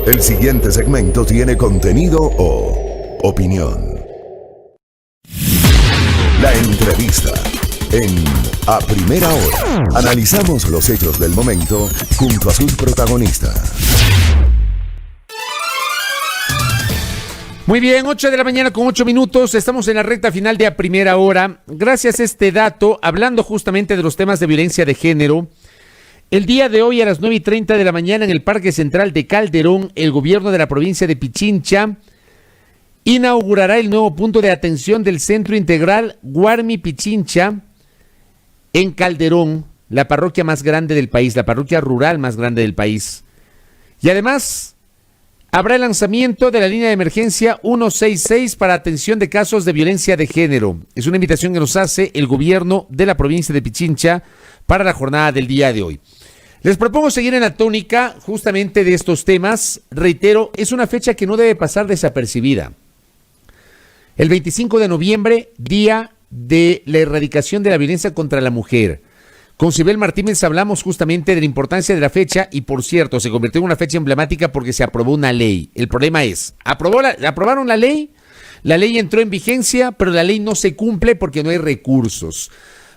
El siguiente segmento tiene contenido o opinión. La entrevista en A Primera Hora. Analizamos los hechos del momento junto a sus protagonistas. Muy bien, 8 de la mañana con 8 minutos, estamos en la recta final de A Primera Hora. Gracias a este dato, hablando justamente de los temas de violencia de género, el día de hoy a las 9:30 de la mañana en el Parque Central de Calderón, el gobierno de la provincia de Pichincha inaugurará el nuevo punto de atención del Centro Integral Guarmi Pichincha en Calderón, la parroquia más grande del país, la parroquia rural más grande del país. Y además habrá el lanzamiento de la línea de emergencia 166 para atención de casos de violencia de género. Es una invitación que nos hace el gobierno de la provincia de Pichincha para la jornada del día de hoy. Les propongo seguir en la tónica justamente de estos temas. Reitero, es una fecha que no debe pasar desapercibida. El 25 de noviembre, día de la erradicación de la violencia contra la mujer. Con Sibel Martínez hablamos justamente de la importancia de la fecha y, por cierto, se convirtió en una fecha emblemática porque se aprobó una ley. El problema es, aprobaron la ley entró en vigencia, pero la ley no se cumple porque no hay recursos.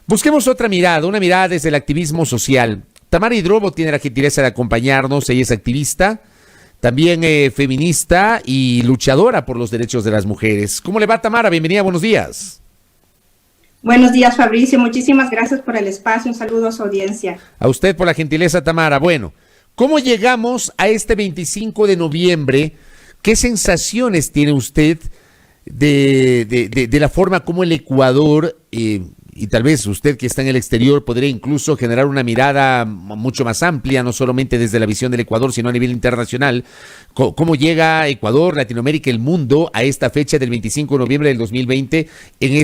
Busquemos otra mirada, una mirada desde el activismo social. Tamara Hidrobo tiene la gentileza de acompañarnos, ella es activista, también feminista y luchadora por los derechos de las mujeres. ¿Cómo le va, Tamara? Bienvenida, buenos días. Buenos días, Fabricio. Muchísimas gracias por el espacio. Un saludo a su audiencia. A usted por la gentileza, Tamara. Bueno, ¿cómo llegamos a este 25 de noviembre? ¿Qué sensaciones tiene usted de la forma como el Ecuador, y tal vez usted que está en el exterior podría incluso generar una mirada mucho más amplia, no solamente desde la visión del Ecuador, sino a nivel internacional, cómo llega Ecuador, Latinoamérica, el mundo a esta fecha del 25 de noviembre del 2020 en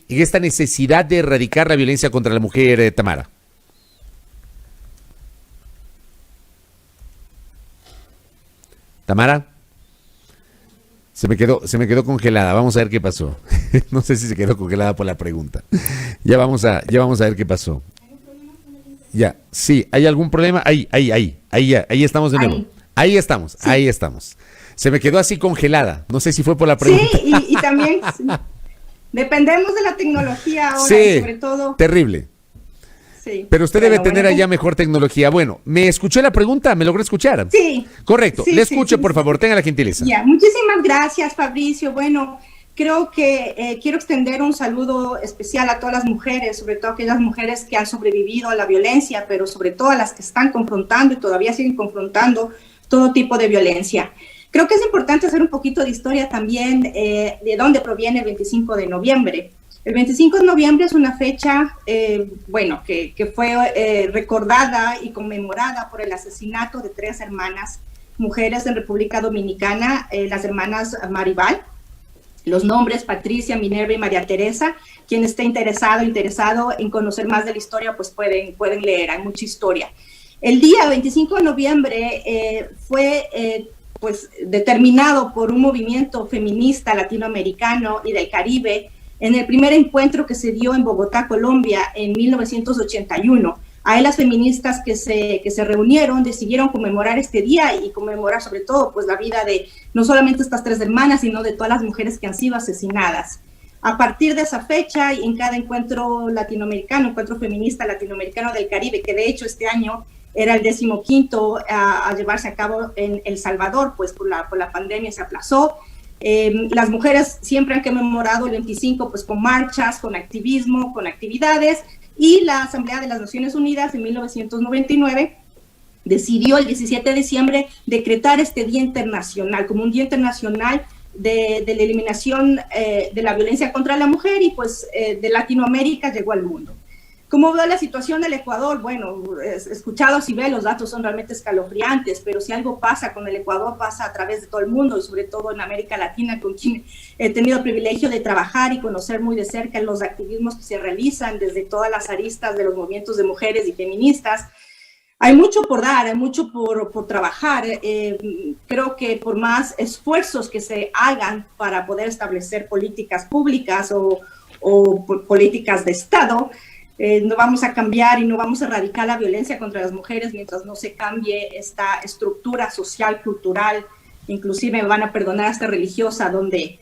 esta necesidad de erradicar la violencia contra la mujer, Tamara? Tamara. Se me quedó congelada. Vamos a ver qué pasó. No sé si se quedó congelada por la pregunta. Ya vamos a ver qué pasó. Ya, sí, ¿hay algún problema? Ahí estamos de nuevo. Ahí estamos. Se me quedó así congelada. No sé si fue por la pregunta. Sí, y también dependemos de la tecnología ahora, sí, sobre todo. Terrible. Sí, pero usted debe tener allá mejor tecnología. Bueno, ¿me escuchó la pregunta? ¿Me logró escuchar? Sí. Correcto. Sí, le escucho, sí, por favor. Tenga la gentileza. Ya, muchísimas gracias, Fabricio. Bueno, creo que quiero extender un saludo especial a todas las mujeres, sobre todo aquellas mujeres que han sobrevivido a la violencia, pero sobre todo a las que están confrontando y todavía siguen confrontando todo tipo de violencia. Creo que es importante hacer un poquito de historia también de dónde proviene el 25 de noviembre. El 25 de noviembre es una fecha, que fue recordada y conmemorada por el asesinato de 3 hermanas, mujeres en República Dominicana, las hermanas Maribal. Los nombres Patricia, Minerva y María Teresa. Quien esté interesado en conocer más de la historia, pues pueden leer, hay mucha historia. El día 25 de noviembre fue determinado por un movimiento feminista latinoamericano y del Caribe en el primer encuentro que se dio en Bogotá, Colombia, en 1981. Ahí las feministas que se reunieron decidieron conmemorar este día y conmemorar sobre todo pues la vida de no solamente estas 3 hermanas, sino de todas las mujeres que han sido asesinadas. A partir de esa fecha y en cada encuentro latinoamericano, encuentro feminista latinoamericano del Caribe, que de hecho este año era el 15º a llevarse a cabo en El Salvador, pues por la pandemia se aplazó. Las mujeres siempre han conmemorado el 25 pues con marchas, con activismo, con actividades, y la Asamblea de las Naciones Unidas en 1999 decidió el 17 de diciembre decretar este Día Internacional como un Día Internacional de la eliminación de la violencia contra la mujer, y pues de Latinoamérica llegó al mundo. ¿Cómo veo la situación del Ecuador? Bueno, escuchado si ve, los datos son realmente escalofriantes, pero si algo pasa con el Ecuador, pasa a través de todo el mundo, y sobre todo en América Latina, con quien he tenido el privilegio de trabajar y conocer muy de cerca los activismos que se realizan desde todas las aristas de los movimientos de mujeres y feministas. Hay mucho por dar, hay mucho por trabajar. Creo que por más esfuerzos que se hagan para poder establecer políticas públicas o políticas de Estado, No vamos a cambiar y no vamos a erradicar la violencia contra las mujeres mientras no se cambie esta estructura social, cultural, inclusive me van a perdonar hasta religiosa, donde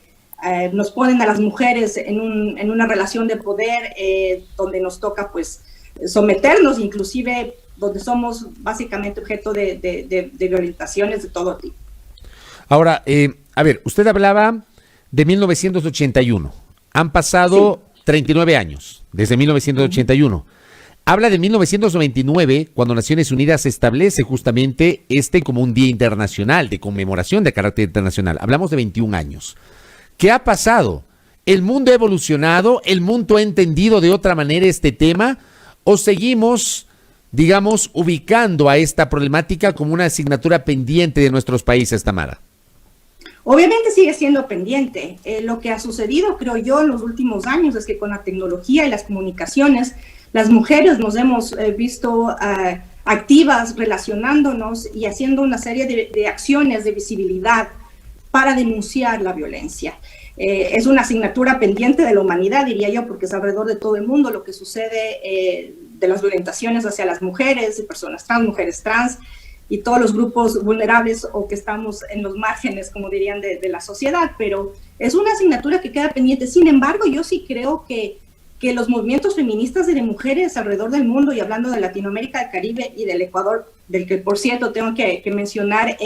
nos ponen a las mujeres en una relación de poder, donde nos toca pues someternos, inclusive donde somos básicamente objeto de violentaciones de todo tipo. Ahora, a ver, usted hablaba de 1981. Han pasado 39 años desde 1981. Habla de 1999, cuando Naciones Unidas establece justamente como un día internacional, de conmemoración de carácter internacional. Hablamos de 21 años. ¿Qué ha pasado? ¿El mundo ha evolucionado? ¿El mundo ha entendido de otra manera este tema? ¿O seguimos, digamos, ubicando a esta problemática como una asignatura pendiente de nuestros países, Tamara? Obviamente sigue siendo pendiente. Lo que ha sucedido, creo yo, en los últimos años es que con la tecnología y las comunicaciones, las mujeres nos hemos visto activas, relacionándonos y haciendo una serie de acciones de visibilidad para denunciar la violencia. Es una asignatura pendiente de la humanidad, diría yo, porque es alrededor de todo el mundo lo que sucede de las violentaciones hacia las mujeres, personas trans, mujeres trans, y todos los grupos vulnerables o que estamos en los márgenes, como dirían, de la sociedad, pero es una asignatura que queda pendiente. Sin embargo, yo sí creo que los movimientos feministas y de mujeres alrededor del mundo, y hablando de Latinoamérica, del Caribe y del Ecuador, del que, por cierto, tengo que mencionar,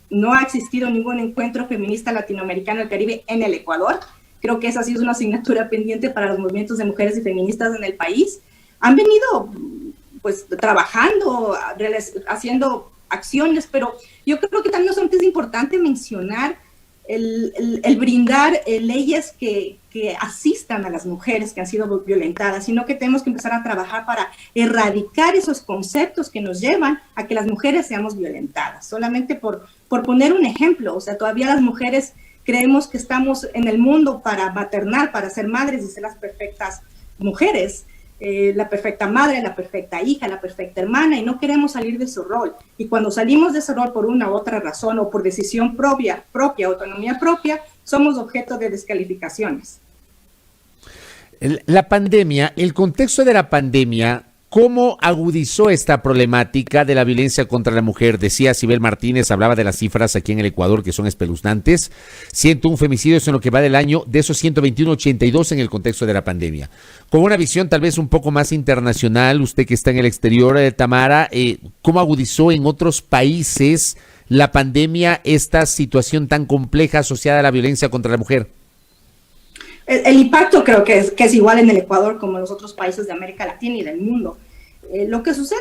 no ha existido ningún encuentro feminista latinoamericano del Caribe en el Ecuador. Creo que esa sí es una asignatura pendiente para los movimientos de mujeres y feministas en el país. Han venido, pues, trabajando, haciendo acciones, pero yo creo que también es importante mencionar el brindar leyes que asistan a las mujeres que han sido violentadas, sino que tenemos que empezar a trabajar para erradicar esos conceptos que nos llevan a que las mujeres seamos violentadas. Solamente por poner un ejemplo, o sea, todavía las mujeres creemos que estamos en el mundo para maternar, para ser madres y ser las perfectas mujeres, la perfecta madre, la perfecta hija, la perfecta hermana, y no queremos salir de ese rol. Y cuando salimos de ese rol por una u otra razón o por decisión propia, autonomía propia, somos objeto de descalificaciones. La pandemia, el contexto de la pandemia, ¿cómo agudizó esta problemática de la violencia contra la mujer? Decía Sibel Martínez, hablaba de las cifras aquí en el Ecuador que son espeluznantes. 101 femicidios en lo que va del año, de esos 121, 82 en el contexto de la pandemia. Con una visión tal vez un poco más internacional, usted que está en el exterior, Tamara, ¿cómo agudizó en otros países la pandemia esta situación tan compleja asociada a la violencia contra la mujer? El impacto creo que es igual en el Ecuador como en los otros países de América Latina y del mundo. Lo que sucede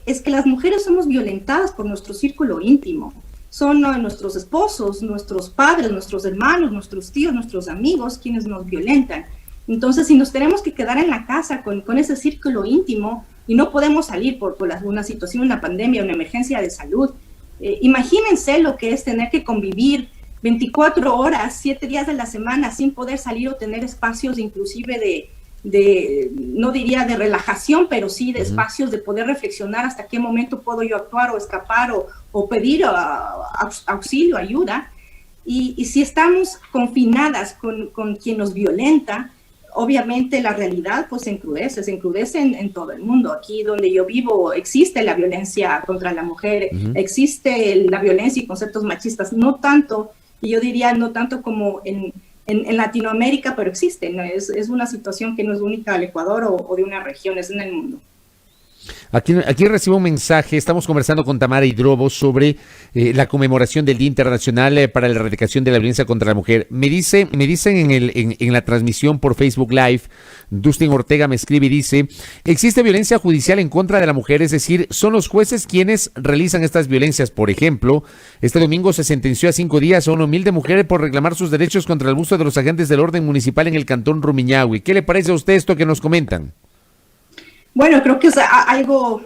es que las mujeres somos violentadas por nuestro círculo íntimo. Son nuestros esposos, nuestros padres, nuestros hermanos, nuestros tíos, nuestros amigos quienes nos violentan. Entonces, si nos tenemos que quedar en la casa con ese círculo íntimo y no podemos salir por una situación, una pandemia, una emergencia de salud, imagínense lo que es tener que convivir 24 horas, 7 días de la semana sin poder salir o tener espacios inclusive no diría de relajación, pero sí de espacios de poder reflexionar hasta qué momento puedo yo actuar o escapar o pedir auxilio, ayuda. Y si estamos confinadas con quien nos violenta, obviamente la realidad pues se encrudece en todo el mundo. Aquí donde yo vivo existe la violencia contra la mujer, existe la violencia y conceptos machistas, no tanto, y yo diría no tanto como en Latinoamérica, pero existe, ¿no? Es una situación que no es única del Ecuador o de una región, es en el mundo. Aquí recibo un mensaje, estamos conversando con Tamara Hidrobo sobre la conmemoración del Día Internacional para la Erradicación de la Violencia contra la Mujer. Me dicen en la transmisión por Facebook Live, Dustin Ortega me escribe y dice, existe violencia judicial en contra de la mujer, es decir, son los jueces quienes realizan estas violencias. Por ejemplo, este domingo se sentenció a 5 días a una humilde mujer por reclamar sus derechos contra el abuso de los agentes del orden municipal en el cantón Rumiñahui. ¿Qué le parece a usted esto que nos comentan? Bueno, creo que es algo,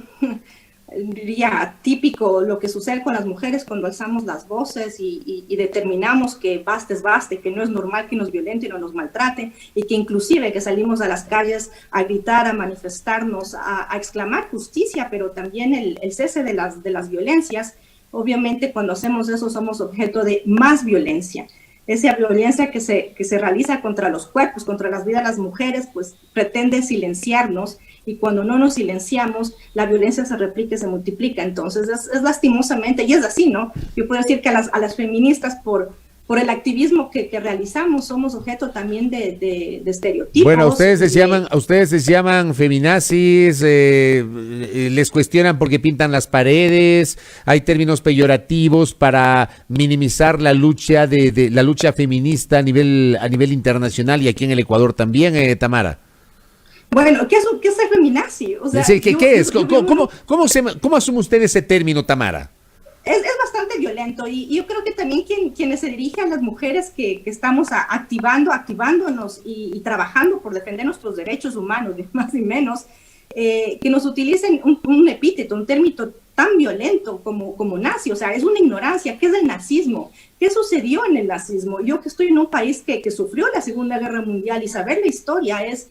diría, típico lo que sucede con las mujeres cuando alzamos las voces y determinamos que basta es basta, que no es normal que nos violenten o nos maltraten, y que inclusive que salimos a las calles a gritar, a manifestarnos, a exclamar justicia, pero también el cese de las violencias. Obviamente cuando hacemos eso somos objeto de más violencia. esa violencia que se realiza contra los cuerpos, contra las vidas de las mujeres, pues pretende silenciarnos, y cuando no nos silenciamos, la violencia se replica y se multiplica. Entonces es lastimosamente, y es así, ¿no? Yo puedo decir que a las feministas por el activismo que realizamos somos objeto también de estereotipos. Bueno, ustedes les llaman feminazis, les cuestionan porque pintan las paredes, hay términos peyorativos para minimizar la lucha de la lucha feminista a nivel internacional y aquí en el Ecuador también, Tamara. Bueno, ¿qué es ser feminazi? O sea, sí, ¿qué es? ¿Cómo asume usted ese término, Tamara? Es bastante violento, y yo creo que también quienes se dirigen a las mujeres que estamos activándonos y trabajando por defender nuestros derechos humanos, ni más ni menos, que nos utilicen un epíteto, un término tan violento como nazi. O sea, es una ignorancia. ¿Qué es el nazismo? ¿Qué sucedió en el nazismo? Yo que estoy en un país que sufrió la Segunda Guerra Mundial, y saber la historia es,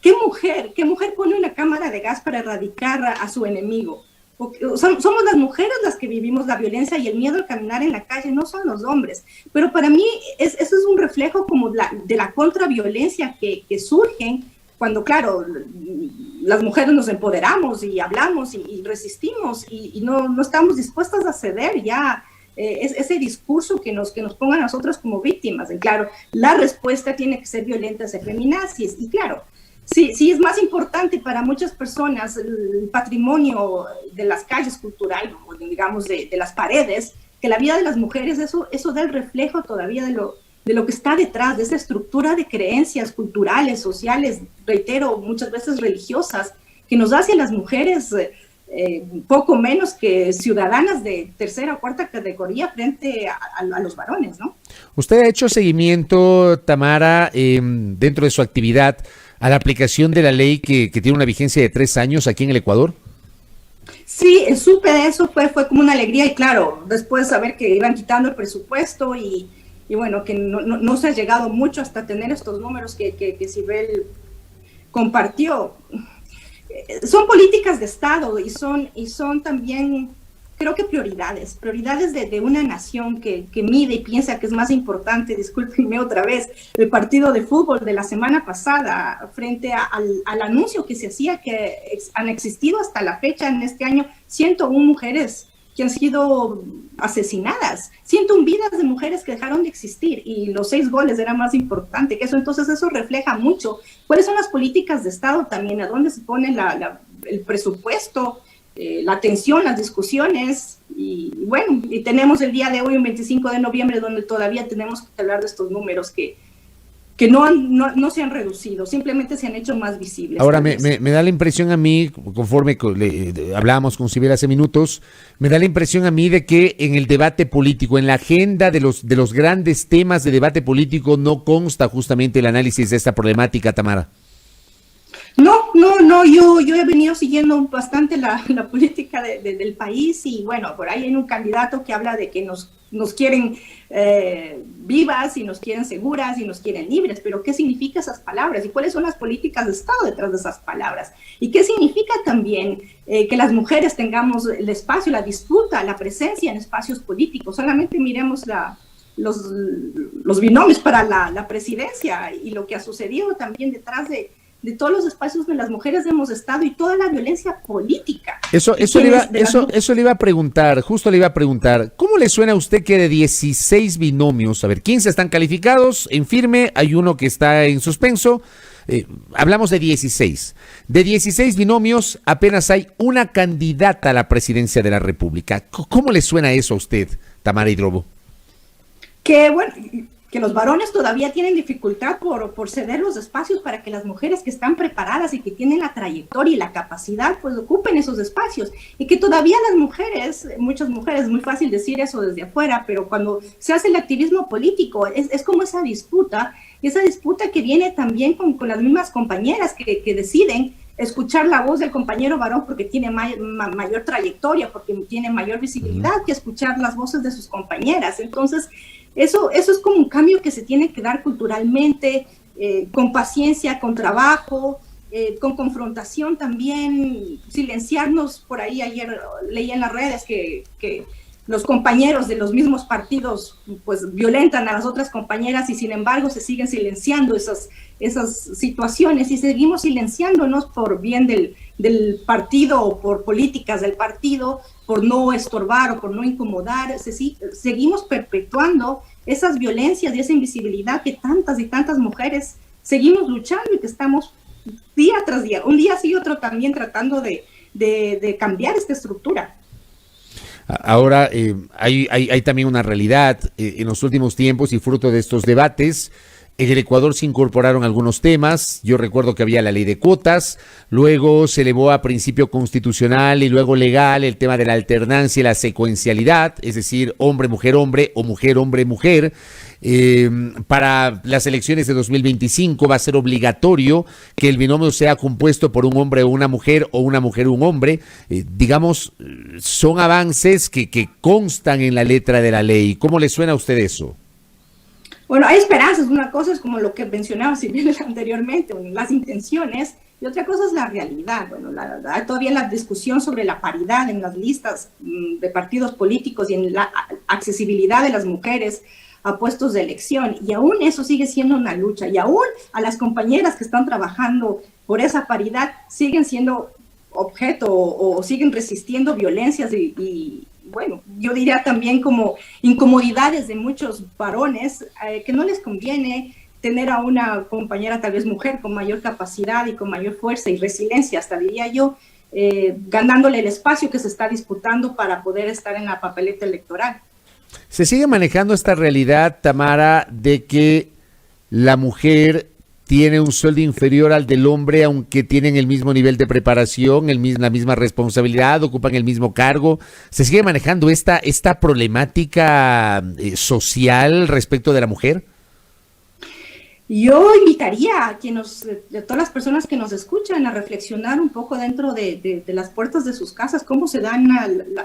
¿qué mujer pone una cámara de gas para erradicar a su enemigo? Somos las mujeres las que vivimos la violencia y el miedo al caminar en la calle, no son los hombres. Pero para mí eso es un reflejo como de la contraviolencia que surgen cuando, claro, las mujeres nos empoderamos y hablamos y resistimos y no estamos dispuestas a ceder ya ese discurso que nos ponga a nosotros como víctimas. Y claro, la respuesta tiene que ser violenta, ser feminazis, y claro, sí, es más importante para muchas personas el patrimonio de las calles cultural, o digamos de las paredes, que la vida de las mujeres. Eso da el reflejo todavía de lo que está detrás de esa estructura de creencias culturales, sociales, reitero, muchas veces religiosas, que nos hace a las mujeres poco menos que ciudadanas de tercera o cuarta categoría frente a los varones, ¿no? Usted ha hecho seguimiento, Tamara, dentro de su actividad, a la aplicación de la ley que tiene una vigencia de 3 años aquí en el Ecuador. Sí, supe de eso, fue como una alegría, y claro, después saber que iban quitando el presupuesto y bueno, que no se ha llegado mucho hasta tener estos números que Sibel compartió. Son políticas de Estado y son también, creo que prioridades de una nación que mide y piensa que es más importante, discúlpenme otra vez, el partido de fútbol de la semana pasada frente al anuncio que se hacía que han existido hasta la fecha en este año 101 mujeres que han sido asesinadas, 101 vidas de mujeres que dejaron de existir, y los 6 goles era más importante que eso. Entonces eso refleja mucho cuáles son las políticas de Estado también, a dónde se pone el presupuesto, la atención, las discusiones, y bueno, y tenemos el día de hoy, un 25 de noviembre, donde todavía tenemos que hablar de estos números que no se han reducido, simplemente se han hecho más visibles. Ahora, me da la impresión a mí, conforme hablábamos con Sibel hace minutos, me da la impresión a mí de que en el debate político, en la agenda de los grandes temas de debate político, no consta justamente el análisis de esta problemática, Tamara. No, yo he venido siguiendo bastante la política del país, y bueno, por ahí hay un candidato que habla de que nos quieren vivas, y nos quieren seguras, y nos quieren libres, pero ¿qué significan esas palabras? ¿Y cuáles son las políticas de Estado detrás de esas palabras? ¿Y qué significa también que las mujeres tengamos el espacio, la disputa, la presencia en espacios políticos? Solamente miremos los binomios para la presidencia y lo que ha sucedido también detrás de todos los espacios donde las mujeres hemos estado, y toda la violencia política. Eso le iba a preguntar, justo le iba a preguntar, ¿cómo le suena a usted que de 16 binomios, a ver, 15 están calificados en firme, hay uno que está en suspenso, hablamos de 16. De 16 binomios, apenas hay una candidata a la presidencia de la República. ¿Cómo le suena eso a usted, Tamara Hidrobo? Que bueno, que los varones todavía tienen dificultad por ceder los espacios para que las mujeres que están preparadas y que tienen la trayectoria y la capacidad, pues ocupen esos espacios, y que todavía las mujeres, muchas mujeres, es muy fácil decir eso desde afuera, pero cuando se hace el activismo político, es como esa disputa que viene también con las mismas compañeras que deciden escuchar la voz del compañero varón porque tiene mayor trayectoria, porque tiene mayor visibilidad, que escuchar las voces de sus compañeras. Entonces, eso es como un cambio que se tiene que dar culturalmente, con paciencia, con trabajo, con confrontación también, silenciarnos. Por ahí ayer leí en las redes que los compañeros de los mismos partidos pues violentan a las otras compañeras y sin embargo se siguen silenciando esas situaciones y seguimos silenciándonos por bien del partido o por políticas del partido, por no estorbar o por no incomodar. Seguimos perpetuando esas violencias y esa invisibilidad que tantas y tantas mujeres seguimos luchando y que estamos día tras día, un día sí y otro también tratando de cambiar esta estructura. Ahora, hay también una realidad en los últimos tiempos y fruto de estos debates. En el Ecuador se incorporaron algunos temas. Yo recuerdo que había la ley de cuotas, luego se elevó a principio constitucional y luego legal el tema de la alternancia y la secuencialidad, es decir, hombre-mujer o mujer-hombre-mujer. Para las elecciones de 2025 va a ser obligatorio que el binomio sea compuesto por un hombre o una mujer o un hombre. Digamos, son avances que constan en la letra de la ley. ¿Cómo le suena a usted eso? Bueno, hay esperanzas. Una cosa es como lo que mencionaba Silvia anteriormente, las intenciones, y otra cosa es la realidad. Bueno, hay todavía la discusión sobre la paridad en las listas de partidos políticos y en la accesibilidad de las mujeres a puestos de elección, y aún eso sigue siendo una lucha, y aún a las compañeras que están trabajando por esa paridad siguen siendo objeto o siguen resistiendo violencias y bueno, yo diría también como incomodidades de muchos varones que no les conviene tener a una compañera tal vez mujer con mayor capacidad y con mayor fuerza y resiliencia, hasta diría yo, ganándole el espacio que se está disputando para poder estar en la papeleta electoral. Se sigue manejando esta realidad, Tamara, de que la mujer tiene un sueldo inferior al del hombre, aunque tienen el mismo nivel de preparación, la misma responsabilidad, ocupan el mismo cargo. ¿Se sigue manejando esta problemática social respecto de la mujer? Yo invitaría a todas las personas que nos escuchan a reflexionar un poco dentro de las puertas de sus casas, cómo se dan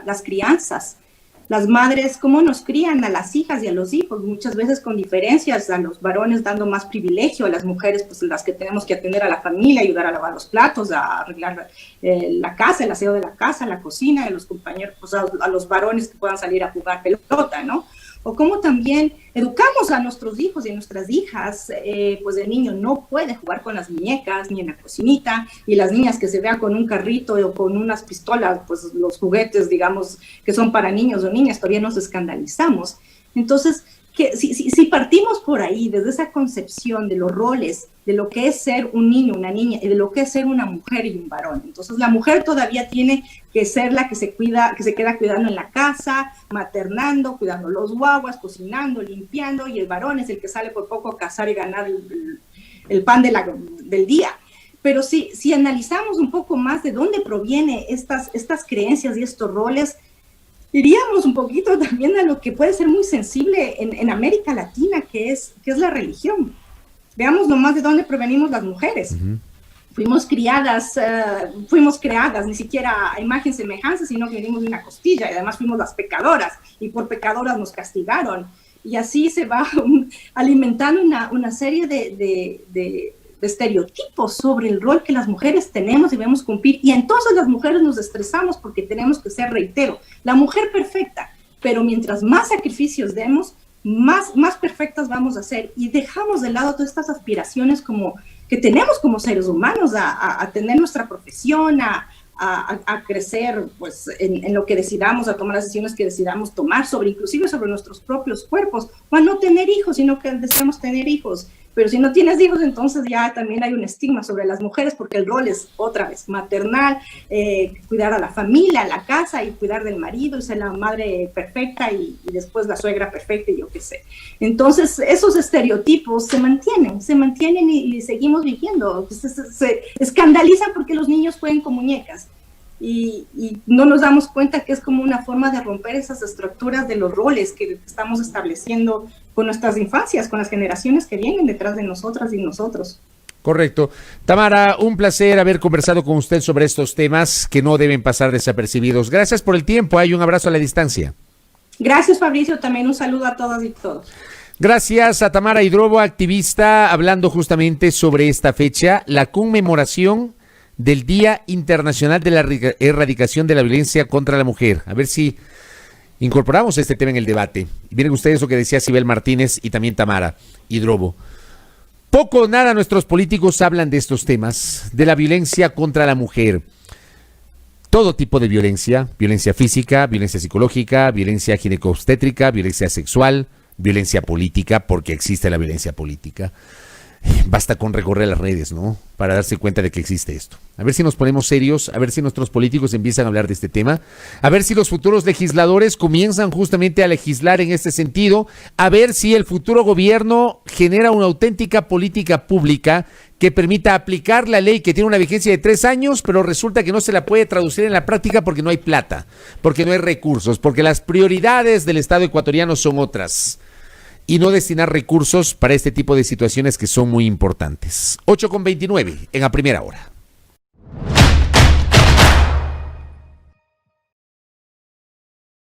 las crianzas. Las madres, cómo nos crían a las hijas y a los hijos, muchas veces con diferencias, a los varones dando más privilegio, a las mujeres, pues las que tenemos que atender a la familia, ayudar a lavar los platos, a arreglar la casa, el aseo de la casa, la cocina, a los compañeros, pues a los varones que puedan salir a jugar pelota, ¿no? O cómo también educamos a nuestros hijos y a nuestras hijas, pues el niño no puede jugar con las muñecas ni en la cocinita, y las niñas que se vean con un carrito o con unas pistolas, pues los juguetes, digamos, que son para niños o niñas, todavía nos escandalizamos. Entonces, que si partimos por ahí, desde esa concepción de los roles, de lo que es ser un niño, una niña, y de lo que es ser una mujer y un varón. Entonces, la mujer todavía tiene que ser la que se cuida, que se queda cuidando en la casa, maternando, cuidando los guaguas, cocinando, limpiando, y el varón es el que sale por poco a cazar y ganar el pan del día. Pero si analizamos un poco más de dónde provienen estas creencias y estos roles, iríamos un poquito también a lo que puede ser muy sensible en América Latina, que es la religión. Veamos nomás de dónde provenimos las mujeres. Uh-huh. Fuimos creadas, ni siquiera a imagen y semejanza, sino que venimos de una costilla, y además fuimos las pecadoras, y por pecadoras nos castigaron. Y así se va alimentando una serie de estereotipos sobre el rol que las mujeres tenemos y debemos cumplir, y entonces las mujeres nos estresamos porque tenemos que ser, reitero, la mujer perfecta, pero mientras más sacrificios demos, más perfectas vamos a ser, y dejamos de lado todas estas aspiraciones como que tenemos como seres humanos a tener nuestra profesión, a crecer pues en lo que decidamos, a tomar las decisiones que decidamos tomar, inclusive sobre nuestros propios cuerpos, o a no tener hijos, sino que deseamos tener hijos. Pero si no tienes hijos, entonces ya también hay un estigma sobre las mujeres, porque el rol es otra vez maternal, cuidar a la familia, a la casa, y cuidar del marido, y ser la madre perfecta y después la suegra perfecta, y yo qué sé. Entonces esos estereotipos se mantienen y seguimos viviendo. Se escandalizan porque los niños juegan con muñecas. Y no nos damos cuenta que es como una forma de romper esas estructuras de los roles que estamos estableciendo con nuestras infancias, con las generaciones que vienen detrás de nosotras y nosotros. Correcto. Tamara, un placer haber conversado con usted sobre estos temas que no deben pasar desapercibidos. Gracias por el tiempo y un abrazo a la distancia. Gracias, Fabricio. También un saludo a todas y todos. Gracias a Tamara Hidrobo, activista, hablando justamente sobre esta fecha, la conmemoración del Día Internacional de la Erradicación de la Violencia contra la Mujer. A ver si incorporamos este tema en el debate. Y miren ustedes lo que decía Sibel Martínez y también Tamara Hidrobo. Poco o nada nuestros políticos hablan de estos temas, de la violencia contra la mujer. Todo tipo de violencia, violencia física, violencia psicológica, violencia ginecobstétrica, violencia sexual, violencia política, porque existe la violencia política. Basta con recorrer las redes, ¿no? Para darse cuenta de que existe esto. A ver si nos ponemos serios, a ver si nuestros políticos empiezan a hablar de este tema, a ver si los futuros legisladores comienzan justamente a legislar en este sentido, a ver si el futuro gobierno genera una auténtica política pública que permita aplicar la ley que tiene una vigencia de 3 años, pero resulta que no se la puede traducir en la práctica porque no hay plata, porque no hay recursos, porque las prioridades del Estado ecuatoriano son otras. Y no destinar recursos para este tipo de situaciones que son muy importantes. 8:29 en A Primera Hora.